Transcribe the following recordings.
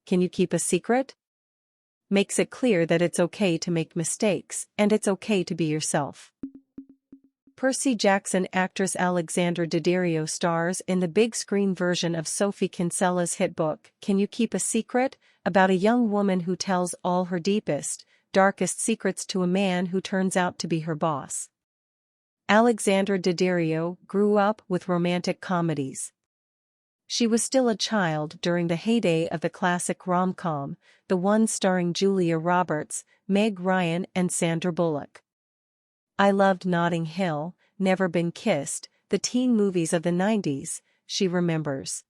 Can you keep a secret? Makes it clear that it's okay to make mistakes, and it's okay to be yourself. Percy Jackson actress Alexandra Daddario stars in the big-screen version of Sophie Kinsella's hit book, Can You Keep a Secret?, about a young woman who tells all her deepest, darkest secrets to a man who turns out to be her boss. Alexandra Daddario grew up with romantic comedies. She was still a child during the heyday of the classic rom-com, the ones starring Julia Roberts, Meg Ryan and Sandra Bullock. I loved Notting Hill, Never Been Kissed, the teen movies of the 90s, she remembers.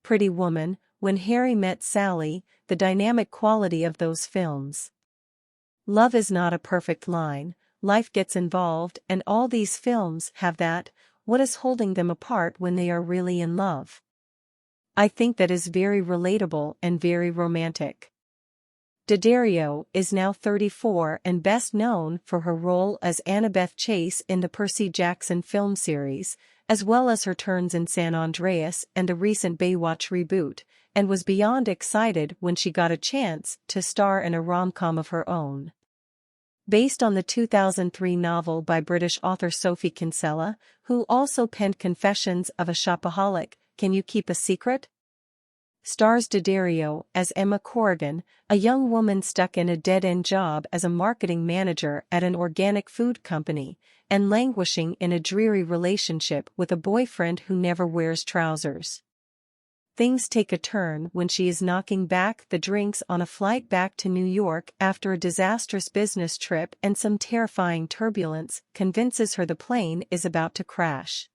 Pretty Woman, When Harry Met Sally, the dynamic quality of those films. Love is not a perfect line, life gets involved, and all these films have that. What is holding them apart when they are really in love? I think that is very relatable and very romantic. Daddario is now 34 and best known for her role as Annabeth Chase in the Percy Jackson film series, as well as her turns in San Andreas and the recent Baywatch reboot, and was beyond excited when she got a chance to star in a rom-com of her own. Based on the 2003 novel by British author Sophie Kinsella, who also penned Confessions of a Shopaholic, Can You Keep a Secret? Stars Daddario as Emma Corrigan, a young woman stuck in a dead-end job as a marketing manager at an organic food company, and languishing in a dreary relationship with a boyfriend who never wears trousers. Things take a turn when she is knocking back the drinks on a flight back to New York after a disastrous business trip, and some terrifying turbulence convinces her the plane is about to crash.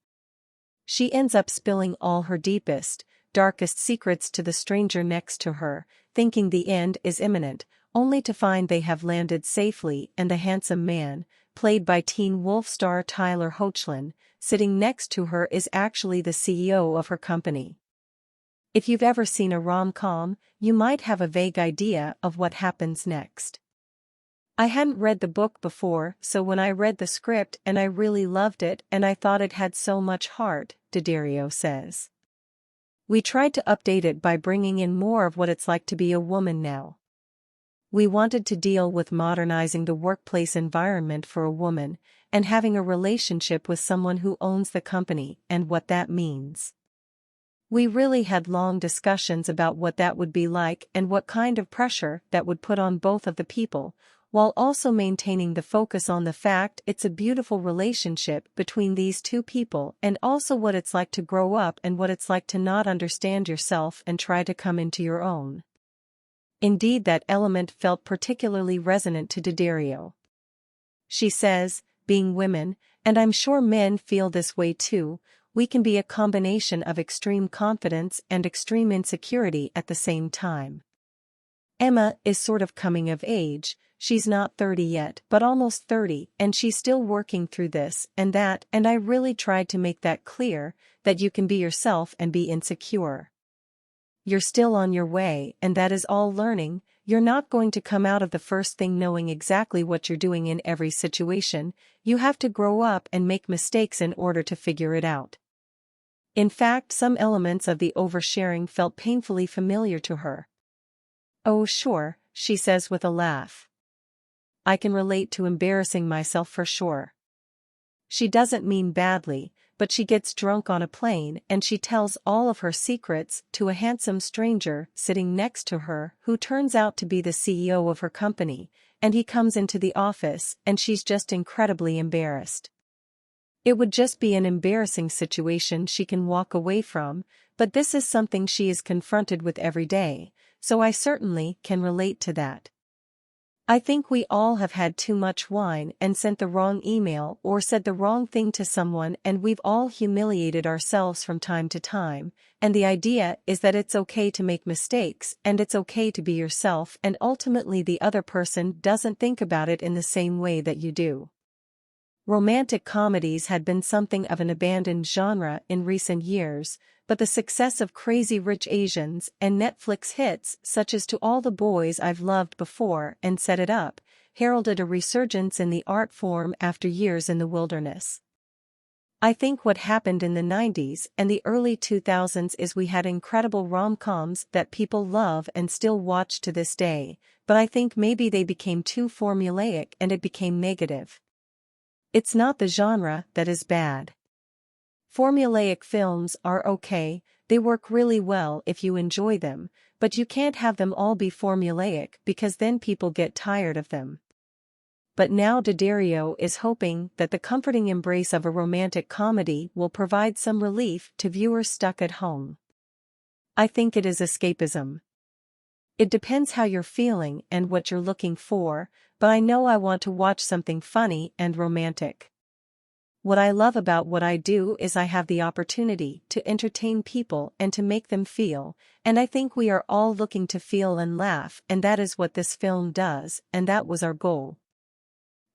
She ends up spilling all her deepest, darkest secrets to the stranger next to her, thinking the end is imminent, only to find they have landed safely and the handsome man, played by Teen Wolf star Tyler Hoechlin, sitting next to her is actually the CEO of her company. If you've ever seen a rom-com, you might have a vague idea of what happens next. I hadn't read the book before, so when I read the script and I really loved it and I thought it had so much heart, Daddario says. We tried to update it by bringing in more of what it's like to be a woman now. We wanted to deal with modernizing the workplace environment for a woman, and having a relationship with someone who owns the company and what that means. We really had long discussions about what that would be like and what kind of pressure that would put on both of the people, while also maintaining the focus on the fact it's a beautiful relationship between these two people, and also what it's like to grow up and what it's like to not understand yourself and try to come into your own. Indeed, that element felt particularly resonant to Daddario. She says, being women, and I'm sure men feel this way too, we can be a combination of extreme confidence and extreme insecurity at the same time. Emma is sort of coming of age. She's not 30 yet, but almost 30, and she's still working through this and that, and I really tried to make that clear, that you can be yourself and be insecure. You're still on your way, and that is all learning. You're not going to come out of the first thing knowing exactly what you're doing in every situation. You have to grow up and make mistakes in order to figure it out. In fact, some elements of the oversharing felt painfully familiar to her. Oh sure, she says with a laugh. I can relate to embarrassing myself for sure. She doesn't mean badly, but she gets drunk on a plane and she tells all of her secrets to a handsome stranger sitting next to her who turns out to be the CEO of her company, and he comes into the office and she's just incredibly embarrassed. It would just be an embarrassing situation she can walk away from, but this is something she is confronted with every day, so I certainly can relate to that. I think we all have had too much wine and sent the wrong email or said the wrong thing to someone, and we've all humiliated ourselves from time to time, and the idea is that it's okay to make mistakes and it's okay to be yourself, and ultimately the other person doesn't think about it in the same way that you do. Romantic comedies had been something of an abandoned genre in recent years, but the success of Crazy Rich Asians and Netflix hits such as To All the Boys I've Loved Before and Set It Up heralded a resurgence in the art form after years in the wilderness. I think what happened in the 90s and the early 2000s is we had incredible rom-coms that people love and still watch to this day, but I think maybe they became too formulaic and it became negative. It's not the genre that is bad. Formulaic films are okay, they work really well if you enjoy them, but you can't have them all be formulaic because then people get tired of them. But now Daddario is hoping that the comforting embrace of a romantic comedy will provide some relief to viewers stuck at home. I think it is escapism. It depends how you're feeling and what you're looking for, but I know I want to watch something funny and romantic. What I love about what I do is I have the opportunity to entertain people and to make them feel, and I think we are all looking to feel and laugh, and that is what this film does, and that was our goal.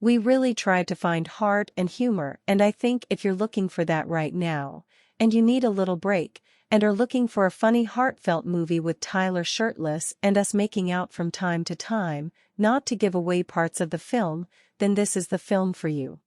We really tried to find heart and humor, and I think if you're looking for that right now, and you need a little break, and are looking for a funny heartfelt movie with Tyler shirtless and us making out from time to time, not to give away parts of the film, then this is the film for you.